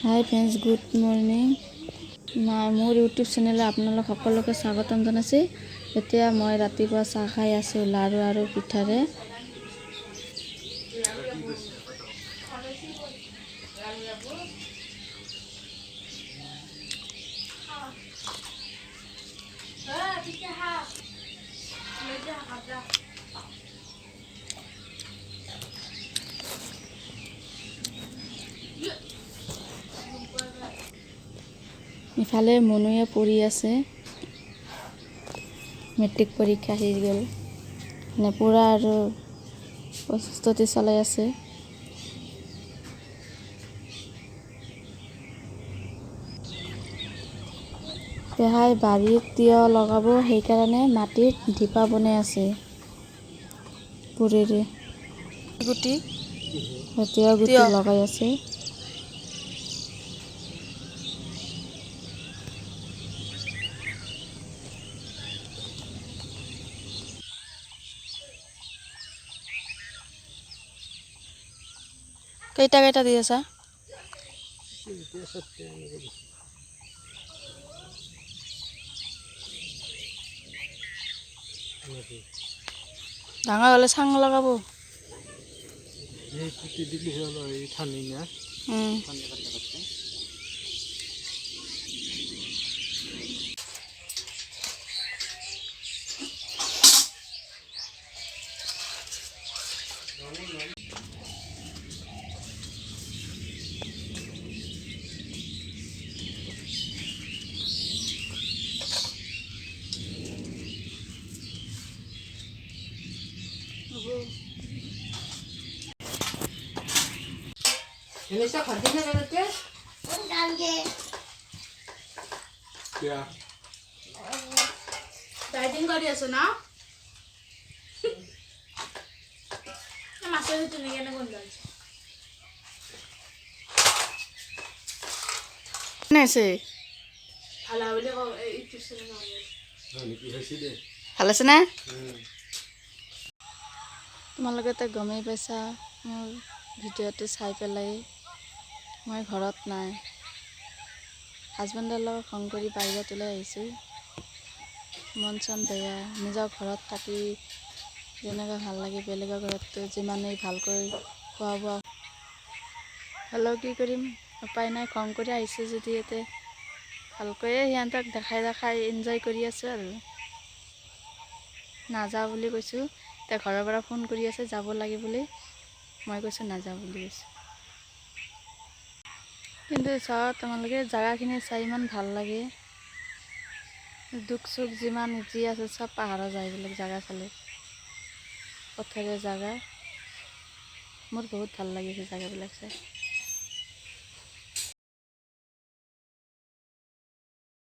हाय friends, good morning. मोर YouTube channel आपनालोक सकलोके स्वागतम जनाइছো। এতিয়া মই ৰাতিপুৱা চাহ খাই আছো লাৰু আৰু পিঠাৰে। ইফালে মনুয়ে পঢ়ি আছে, মেট্ৰিক পৰীক্ষা শেষ গ'ল, মানে পুৰা আৰু প্ৰস্তুতি চলাই আছে। পেহাই বাৰীত তিয়হ লগাব, সেইকাৰণে মাটিত ঢিপা বনাই আছে পুৰেৰে গুটি তিয়হ গুটি লগাই আছে। কেইটা কেইটা দি আছা? ডাঙৰ হ'লে চাং লগাব। Dhanishta खाती है करते डाल के क्या डाइटिंग करी आसो ना मासे तो नहीं ना कोन जाय नेसेhala bole ko itu sene na ani ki hoisi de hala sene তোমালোকে তো গমেই পাইছা মোৰ ভিডিঅ'টো চাই পেলাই মই ঘৰত নাই, হাজবেণ্ডৰ লগত খং কৰি বাহিৰত ওলাই আহিছোঁ। মন চন বেয়া, নিজৰ ঘৰত থাকি যেনেকৈ ভাল লাগে বেলেগৰ ঘৰততো যিমানেই ভালকৈ খোৱা বোৱা হ'লেও কি কৰিম, উপায় নাই। খং কৰি আহিছোঁ যদি ইয়াতে ভালকৈয়ে সিহঁতক দেখাই এনজয় কৰি আছোঁ আৰু। নাযাওঁ বুলি কৈছোঁ, এতিয়া ঘৰৰ পৰা ফোন কৰি আছে যাব লাগে বুলি, মই কৈছোঁ নাযাওঁ বুলি কৈছোঁ। কিন্তু চাওঁ তোমালোকে জেগাখিনি চাই ইমান ভাল লাগে। দুখ চুখ যিমান যি আছে চব পাহাৰৰ যায় এইবিলাক জেগা চালে, পথেৰে জেগা। মোৰ বহুত ভাল লাগিছে জেগাবিলাক চাই।